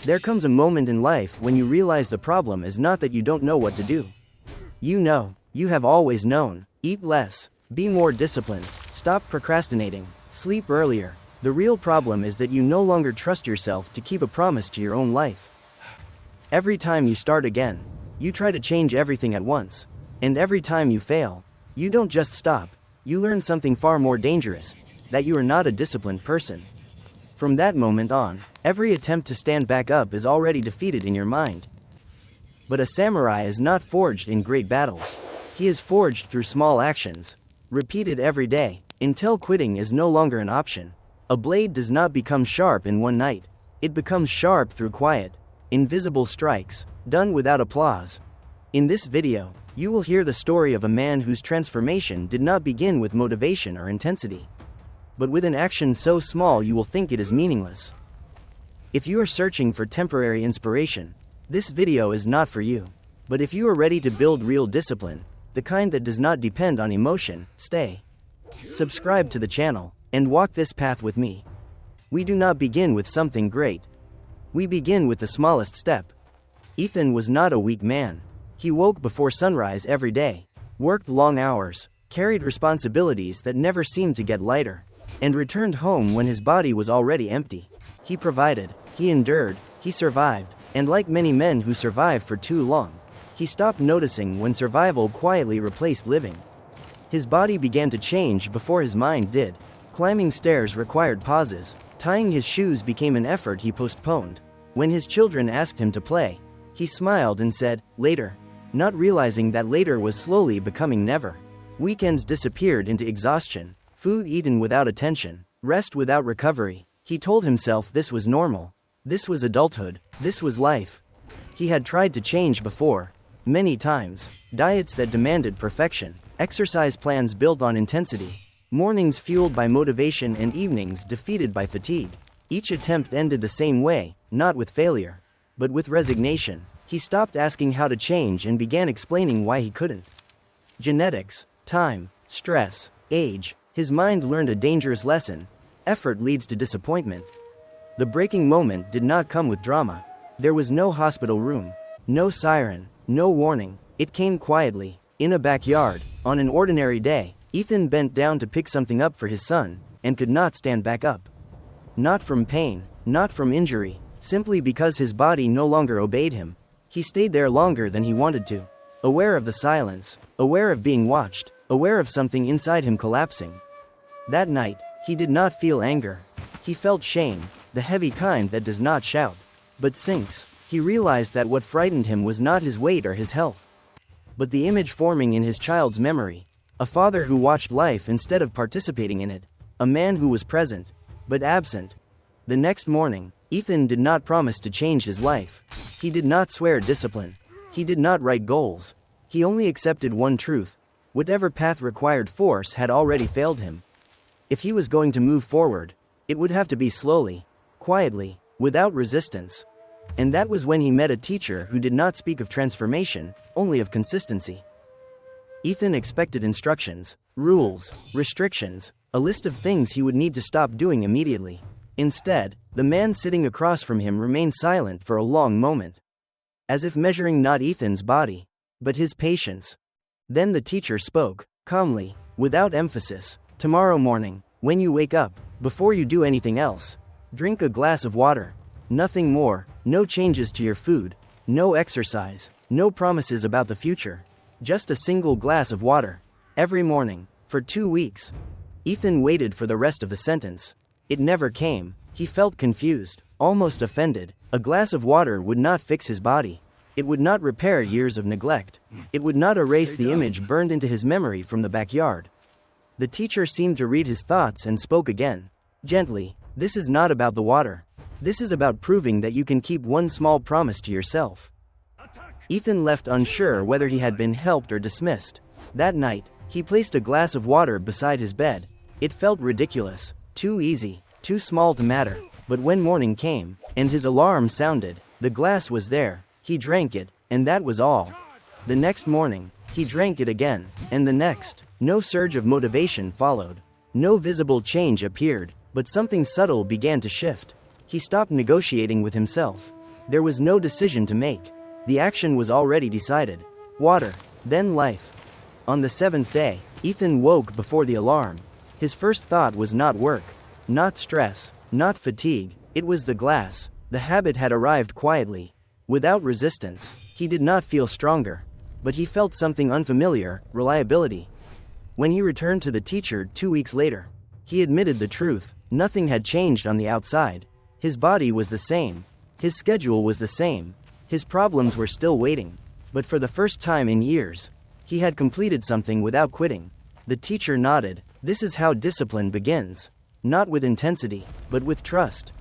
There comes a moment in life when you realize the problem is not that you don't know what to do. You have always known. Eat less, be more disciplined, stop procrastinating, sleep earlier. The real problem is that you no longer trust yourself to keep a promise to your own life. Every time you start again, you try to change everything at once. And every time you fail, you don't just stop, you learn something far more dangerous, that you are not a disciplined person. From that moment on, every attempt to stand back up is already defeated in your mind. But a samurai is not forged in great battles. He is forged through small actions, repeated every day, until quitting is no longer an option. A blade does not become sharp in one night. It becomes sharp through quiet, invisible strikes, done without applause. In this video, you will hear the story of a man whose transformation did not begin with motivation or intensity, but with an action so small you will think it is meaningless. If you are searching for temporary inspiration, this video is not for you. But if you are ready to build real discipline, the kind that does not depend on emotion, stay. Subscribe to the channel, and walk this path with me. We do not begin with something great. We begin with the smallest step. Ethan was not a weak man. He woke before sunrise every day, worked long hours, carried responsibilities that never seemed to get lighter, and returned home when his body was already empty. He provided, he endured, he survived, and like many men who survived for too long, he stopped noticing when survival quietly replaced living. His body began to change before his mind did. Climbing stairs required pauses. Tying his shoes became an effort he postponed. When his children asked him to play, he smiled and said, "Later," not realizing that later was slowly becoming never. Weekends disappeared into exhaustion, food eaten without attention, rest without recovery. He told himself this was normal. This was adulthood. This was life. He had tried to change before. Many times, diets that demanded perfection, exercise plans built on intensity, mornings fueled by motivation and evenings defeated by fatigue. Each attempt ended the same way, not with failure, but with resignation. He stopped asking how to change and began explaining why he couldn't. Genetics, time, stress, age. His mind learned a dangerous lesson. Effort leads to disappointment. The breaking moment did not come with drama. There was no hospital room, no siren, no warning. It came quietly, in a backyard, on an ordinary day. Ethan bent down to pick something up for his son, and could not stand back up. Not from pain, not from injury, simply because his body no longer obeyed him. He stayed there longer than he wanted to, aware of the silence, aware of being watched, aware of something inside him collapsing. That night, he did not feel anger. He felt shame, the heavy kind that does not shout, but sinks. He realized that what frightened him was not his weight or his health, but the image forming in his child's memory. A father who watched life instead of participating in it. A man who was present, but absent. The next morning, Ethan did not promise to change his life. He did not swear discipline. He did not write goals. He only accepted one truth. Whatever path required force had already failed him. If he was going to move forward, it would have to be slowly, quietly, without resistance. And that was when he met a teacher who did not speak of transformation, only of consistency. Ethan expected instructions, rules, restrictions, a list of things he would need to stop doing immediately. Instead, the man sitting across from him remained silent for a long moment, as if measuring not Ethan's body, but his patience. Then the teacher spoke, calmly, without emphasis. "Tomorrow morning, when you wake up, before you do anything else, drink a glass of water. Nothing more, no changes to your food, no exercise, no promises about the future. Just a single glass of water, every morning, for 2 weeks." Ethan waited for the rest of the sentence. It never came. He felt confused, almost offended. A glass of water would not fix his body. It would not repair years of neglect. It would not erase the image burned into his memory from the backyard. The teacher seemed to read his thoughts and spoke again, gently. "This is not about the water. This is about proving that you can keep one small promise to yourself." Ethan left unsure whether he had been helped or dismissed. That night, he placed a glass of water beside his bed. It felt ridiculous, too easy, too small to matter. But when morning came, and his alarm sounded, the glass was there. He drank it, and that was all. The next morning, he drank it again, and the next. No surge of motivation followed. No visible change appeared, but something subtle began to shift. He stopped negotiating with himself. There was no decision to make. The action was already decided. Water, then life. On the 7th day, Ethan woke before the alarm. His first thought was not work, not stress, not fatigue, it was the glass. The habit had arrived quietly. Without resistance, he did not feel stronger. But he felt something unfamiliar, reliability. When he returned to the teacher 2 weeks later, he admitted the truth. Nothing had changed on the outside. His body was the same. His schedule was the same. His problems were still waiting. But for the first time in years, he had completed something without quitting. The teacher nodded. This is how discipline begins. Not with intensity, but with trust.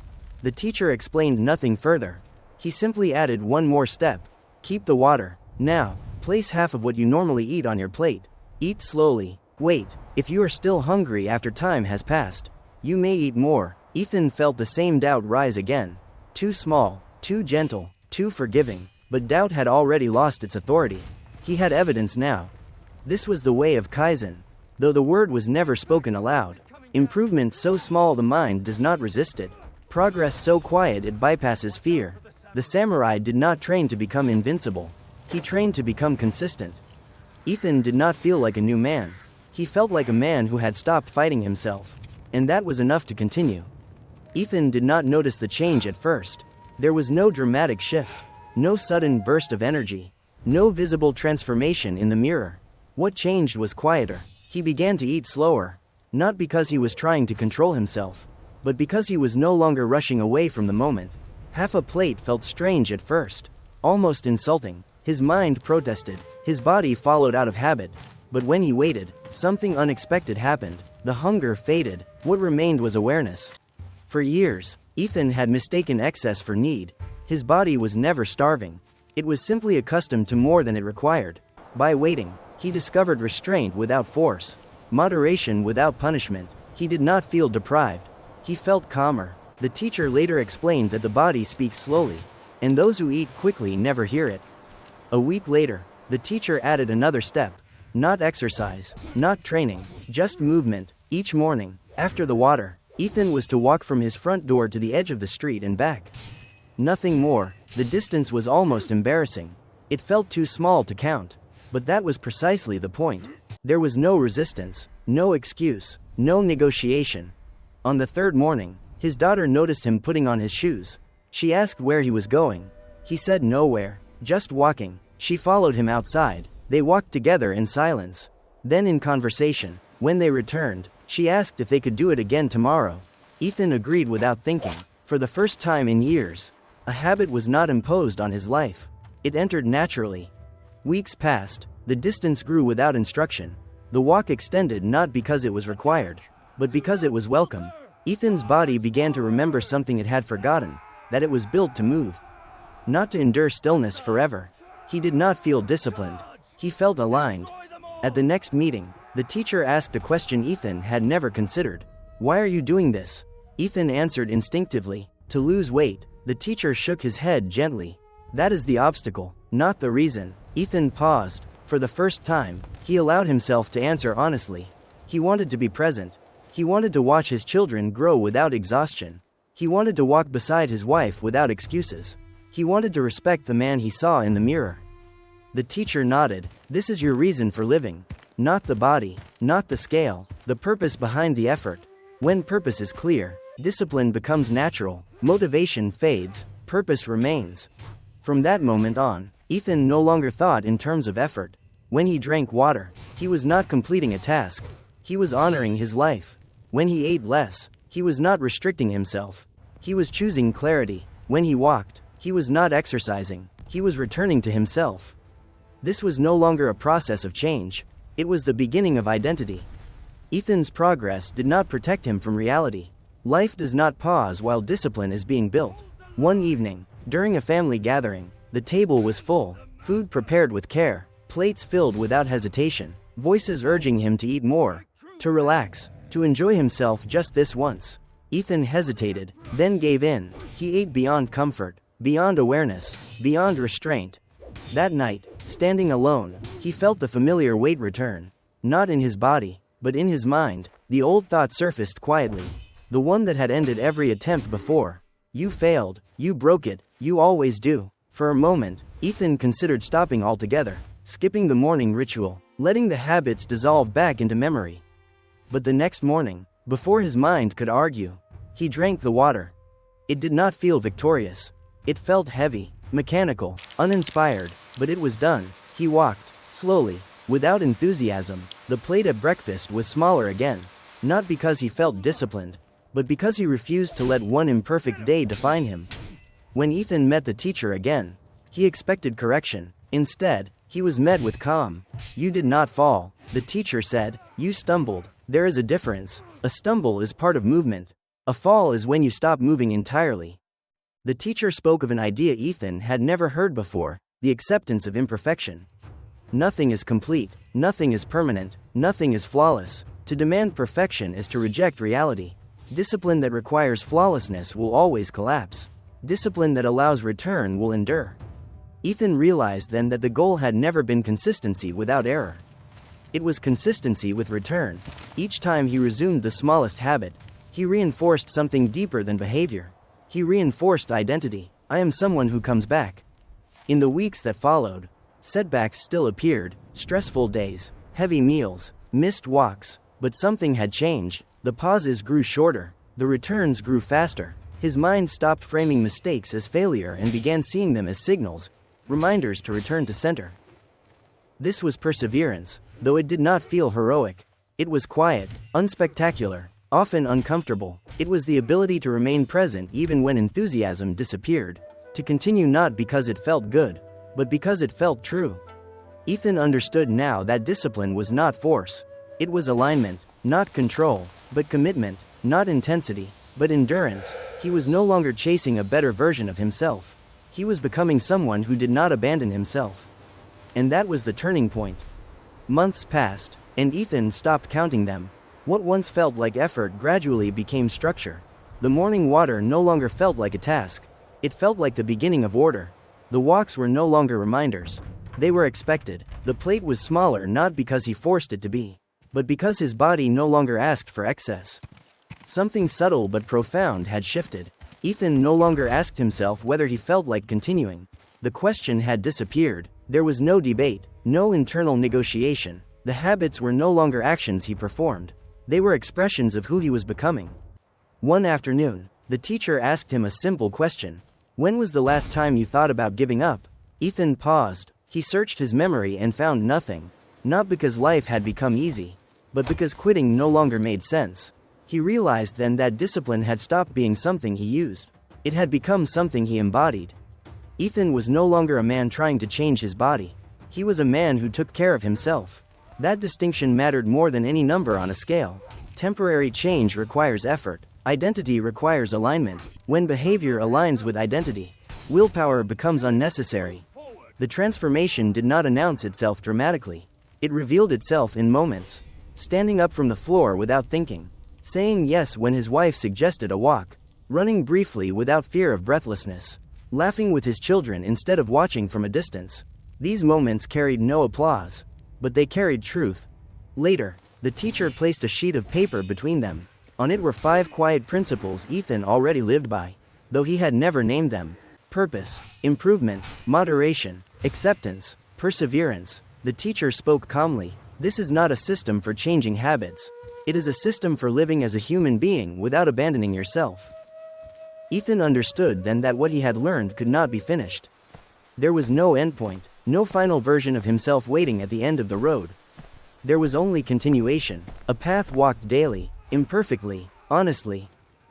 The teacher explained nothing further. He simply added one more step. Keep the water. Now, place half of what you normally eat on your plate. Eat slowly. Wait, if you are still hungry after time has passed, you may eat more. Ethan felt the same doubt rise again. Too small, too gentle, too forgiving, but doubt had already lost its authority. He had evidence now. This was the way of Kaizen. Though the word was never spoken aloud. Improvement so small the mind does not resist it. Progress so quiet it bypasses fear. The samurai did not train to become invincible. He trained to become consistent. Ethan did not feel like a new man. He felt like a man who had stopped fighting himself. And that was enough to continue. Ethan did not notice the change at first. There was no dramatic shift. No sudden burst of energy. No visible transformation in the mirror. What changed was quieter. He began to eat slower. Not because he was trying to control himself, but because he was no longer rushing away from the moment. Half a plate felt strange at first. Almost insulting. His mind protested. His body followed out of habit. But when he waited, something unexpected happened. The hunger faded. What remained was awareness. For years, Ethan had mistaken excess for need. His body was never starving. It was simply accustomed to more than it required. By waiting, he discovered restraint without force, moderation without punishment. He did not feel deprived. He felt calmer. The teacher later explained that the body speaks slowly, and those who eat quickly never hear it. A week later, the teacher added another step. Not exercise, not training, just movement. Each morning, after the water, Ethan was to walk from his front door to the edge of the street and back. Nothing more. The distance was almost embarrassing. It felt too small to count. But that was precisely the point. There was no resistance, no excuse, no negotiation. On the third morning, his daughter noticed him putting on his shoes. She asked where he was going. He said nowhere, just walking. She followed him outside. They walked together in silence. Then in conversation, when they returned, she asked if they could do it again tomorrow. Ethan agreed without thinking. For the first time in years, a habit was not imposed on his life. It entered naturally. Weeks passed. The distance grew without instruction. The walk extended not because it was required, but because it was welcome. Ethan's body began to remember something it had forgotten, that it was built to move. Not to endure stillness forever. He did not feel disciplined. He felt aligned. At the next meeting, the teacher asked a question Ethan had never considered. Why are you doing this? Ethan answered instinctively, to lose weight. The teacher shook his head gently. That is the obstacle, not the reason. Ethan paused. For the first time, he allowed himself to answer honestly. He wanted to be present. He wanted to watch his children grow without exhaustion. He wanted to walk beside his wife without excuses. He wanted to respect the man he saw in the mirror. The teacher nodded. This is your reason for living. Not the body, not the scale, the purpose behind the effort. When purpose is clear, discipline becomes natural, motivation fades, purpose remains. From that moment on, Ethan no longer thought in terms of effort. When he drank water, he was not completing a task. He was honoring his life. When he ate less, he was not restricting himself. He was choosing clarity. When he walked, he was not exercising. He was returning to himself. This was no longer a process of change. It was the beginning of identity. Ethan's progress did not protect him from reality. Life does not pause while discipline is being built. One evening, during a family gathering, the table was full, food prepared with care, plates filled without hesitation, voices urging him to eat more, to relax, to enjoy himself just this once. Ethan hesitated, then gave in. He ate beyond comfort, beyond awareness, beyond restraint. That night, standing alone, he felt the familiar weight return. Not in his body, but in his mind. The old thought surfaced quietly. The one that had ended every attempt before. You failed, you broke it, you always do. For a moment, Ethan considered stopping altogether, skipping the morning ritual, letting the habits dissolve back into memory. But the next morning, before his mind could argue, he drank the water. It did not feel victorious. It felt heavy, mechanical, uninspired, but it was done. He walked, slowly, without enthusiasm. The plate at breakfast was smaller again, not because he felt disciplined, but because he refused to let one imperfect day define him. When Ethan met the teacher again, he expected correction. Instead, he was met with calm. You did not fall, the teacher said. You stumbled. There is a difference. A stumble is part of movement. A fall is when you stop moving entirely. The teacher spoke of an idea Ethan had never heard before, the acceptance of imperfection. Nothing is complete, nothing is permanent, nothing is flawless. To demand perfection is to reject reality. Discipline that requires flawlessness will always collapse. Discipline that allows return will endure. Ethan realized then that the goal had never been consistency without error. It was consistency with return. Each time he resumed the smallest habit, he reinforced something deeper than behavior. He reinforced identity. I am someone who comes back. In the weeks that followed, setbacks still appeared, stressful days, heavy meals, missed walks, but something had changed. The pauses grew shorter, the returns grew faster. His mind stopped framing mistakes as failure and began seeing them as signals, reminders to return to center. This was perseverance, though it did not feel heroic. It was quiet, unspectacular, often uncomfortable. It was the ability to remain present even when enthusiasm disappeared, to continue not because it felt good, but because it felt true. Ethan understood now that discipline was not force. It was alignment, not control, but commitment, not intensity, but endurance. He was no longer chasing a better version of himself. He was becoming someone who did not abandon himself. And that was the turning point. Months passed, and Ethan stopped counting them. What once felt like effort gradually became structure. The morning water no longer felt like a task. It felt like the beginning of order. The walks were no longer reminders. They were expected. The plate was smaller not because he forced it to be, but because his body no longer asked for excess. Something subtle but profound had shifted. Ethan no longer asked himself whether he felt like continuing. The question had disappeared. There was no debate, no internal negotiation. The habits were no longer actions he performed. They were expressions of who he was becoming. One afternoon, the teacher asked him a simple question. When was the last time you thought about giving up? Ethan paused. He searched his memory and found nothing. Not because life had become easy, but because quitting no longer made sense. He realized then that discipline had stopped being something he used. It had become something he embodied. Ethan was no longer a man trying to change his body. He was a man who took care of himself. That distinction mattered more than any number on a scale. Temporary change requires effort. Identity requires alignment. When behavior aligns with identity, willpower becomes unnecessary. The transformation did not announce itself dramatically. It revealed itself in moments. Standing up from the floor without thinking. Saying yes when his wife suggested a walk. Running briefly without fear of breathlessness. Laughing with his children instead of watching from a distance. These moments carried no applause, but they carried truth. Later, the teacher placed a sheet of paper between them. On it were 5 quiet principles Ethan already lived by, though he had never named them. Purpose, improvement, moderation, acceptance, perseverance. The teacher spoke calmly. This is not a system for changing habits. It is a system for living as a human being without abandoning yourself. Ethan understood then that what he had learned could not be finished. There was no endpoint, no final version of himself waiting at the end of the road. There was only continuation, a path walked daily, imperfectly, honestly.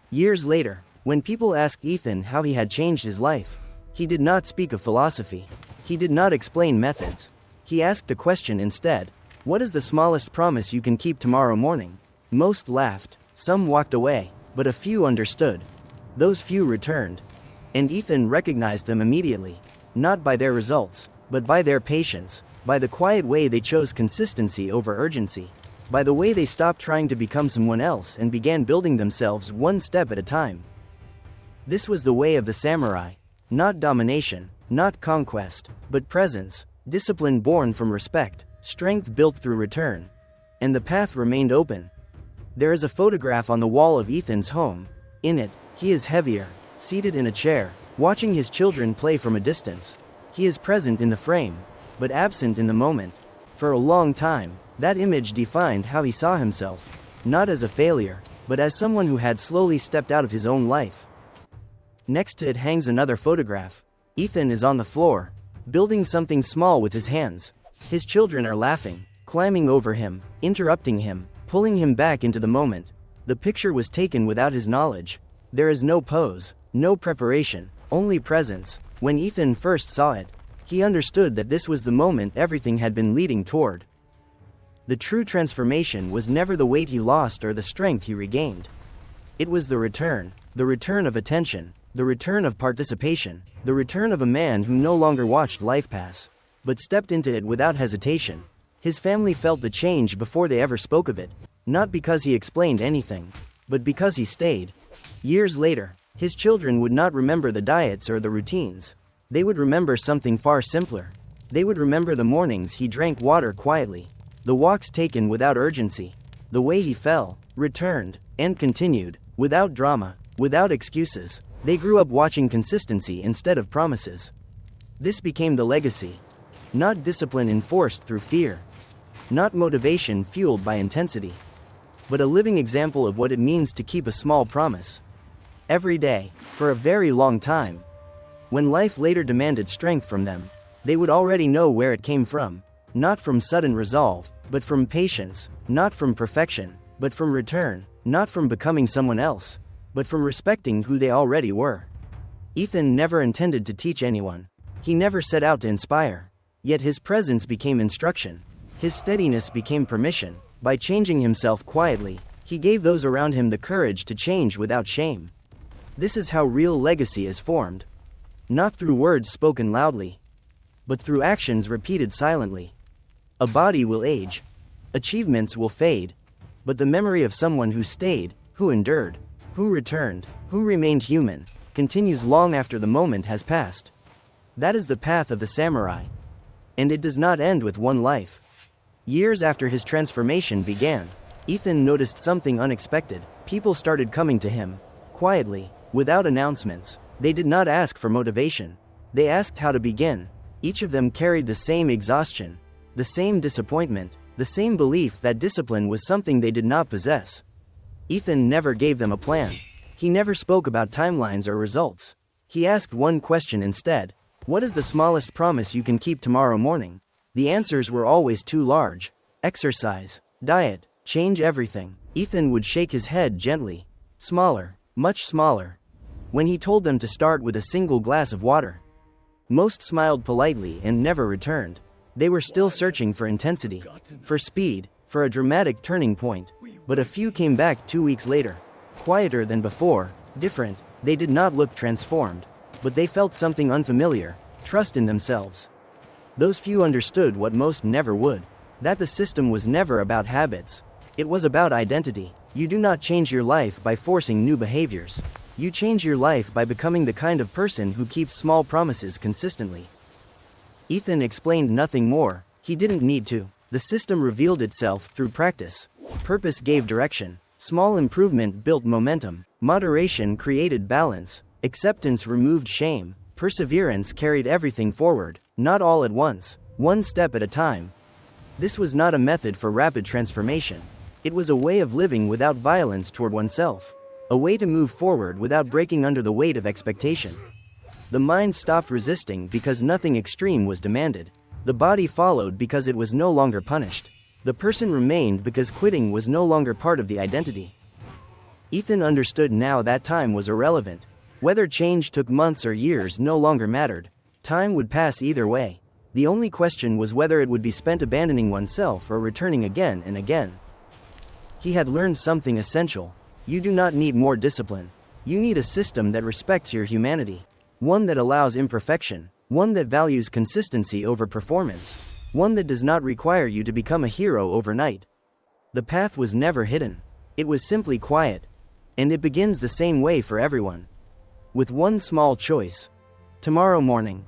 Years later, when people asked Ethan how he had changed his life, he did not speak of philosophy. He did not explain methods. He asked a question instead. What is the smallest promise you can keep tomorrow morning? Most laughed, some walked away, but a few understood. Those few returned. And Ethan recognized them immediately, not by their results, but by their patience, by the quiet way they chose consistency over urgency, by the way they stopped trying to become someone else and began building themselves one step at a time. This was the way of the samurai, not domination, not conquest, but presence, discipline born from respect, strength built through return. And the path remained open. There is a photograph on the wall of Ethan's home. In it, he is heavier, seated in a chair, watching his children play from a distance. He is present in the frame, but absent in the moment. For a long time, that image defined how he saw himself, not as a failure, but as someone who had slowly stepped out of his own life. Next to it hangs another photograph. Ethan is on the floor, building something small with his hands. His children are laughing, climbing over him, interrupting him, pulling him back into the moment. The picture was taken without his knowledge. There is no pose, no preparation, only presence. When Ethan first saw it, he understood that this was the moment everything had been leading toward. The true transformation was never the weight he lost or the strength he regained. It was the return of attention, the return of participation, the return of a man who no longer watched life pass, but stepped into it without hesitation. His family felt the change before they ever spoke of it, not because he explained anything, but because he stayed. Years later, his children would not remember the diets or the routines. They would remember something far simpler. They would remember the mornings he drank water quietly, the walks taken without urgency, the way he fell, returned, and continued, without drama, without excuses. They grew up watching consistency instead of promises. This became the legacy. Not discipline enforced through fear. Not motivation fueled by intensity. But a living example of what it means to keep a small promise. Every day, for a very long time. When life later demanded strength from them, they would already know where it came from. Not from sudden resolve, but from patience. Not from perfection, but from return. Not from becoming someone else, but from respecting who they already were. Ethan never intended to teach anyone. He never set out to inspire. Yet his presence became instruction. His steadiness became permission. By changing himself quietly, he gave those around him the courage to change without shame. This is how real legacy is formed. Not through words spoken loudly, but through actions repeated silently. A body will age. Achievements will fade. But the memory of someone who stayed, who endured, who returned, who remained human, continues long after the moment has passed. That is the path of the samurai. And it does not end with one life. Years after his transformation began, Ethan noticed something unexpected. People started coming to him, quietly, without announcements. They did not ask for motivation. They asked how to begin. Each of them carried the same exhaustion, the same disappointment, the same belief that discipline was something they did not possess. Ethan never gave them a plan. He never spoke about timelines or results. He asked one question instead: what is the smallest promise you can keep tomorrow morning? The answers were always too large. Exercise, diet, change everything. Ethan would shake his head gently. Smaller, much smaller. When he told them to start with a single glass of water, most smiled politely and never returned. They were still searching for intensity, for speed, for a dramatic turning point. But a few came back 2 weeks later, quieter than before, different. They did not look transformed, but they felt something unfamiliar: trust in themselves. Those few understood what most never would: that the system was never about habits. It was about identity. You do not change your life by forcing new behaviors. You change your life by becoming the kind of person who keeps small promises consistently. Ethan explained nothing more. He didn't need to. The system revealed itself through practice. Purpose gave direction. Small improvement built momentum. Moderation created balance. Acceptance removed shame. Perseverance carried everything forward. Not all at once, one step at a time. This was not a method for rapid transformation. It was a way of living without violence toward oneself. A way to move forward without breaking under the weight of expectation. The mind stopped resisting because nothing extreme was demanded. The body followed because it was no longer punished. The person remained because quitting was no longer part of the identity. Ethan understood now that time was irrelevant. Whether change took months or years no longer mattered. Time would pass either way. The only question was whether it would be spent abandoning oneself or returning again and again. He had learned something essential. You do not need more discipline. You need a system that respects your humanity. One that allows imperfection. One that values consistency over performance. One that does not require you to become a hero overnight. The path was never hidden. It was simply quiet. And it begins the same way for everyone. With one small choice. Tomorrow morning.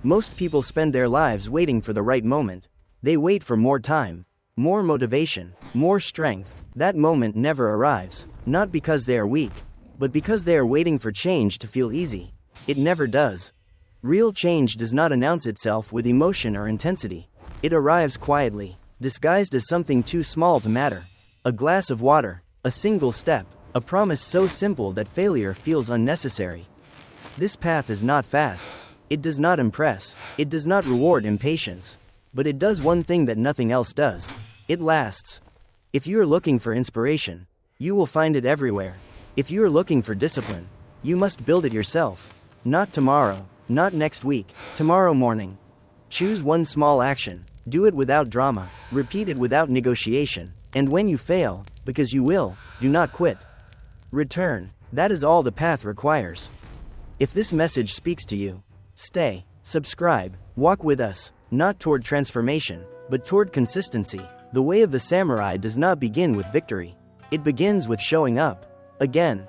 Most people spend their lives waiting for the right moment. They wait for more time, more motivation, more strength. That moment never arrives, not because they are weak, but because they are waiting for change to feel easy. It never does. Real change does not announce itself with emotion or intensity. It arrives quietly, disguised as something too small to matter. A glass of water, a single step, a promise so simple that failure feels unnecessary. This path is not fast. It does not impress. It does not reward impatience. But it does one thing that nothing else does. It lasts. If you are looking for inspiration, you will find it everywhere. If you are looking for discipline, you must build it yourself. Not tomorrow, not next week, tomorrow morning. Choose one small action, do it without drama, repeat it without negotiation, and when you fail, because you will, do not quit. Return. That is all the path requires. If this message speaks to you, stay, subscribe, walk with us, not toward transformation, but toward consistency. The way of the samurai does not begin with victory. It begins with showing up. Again,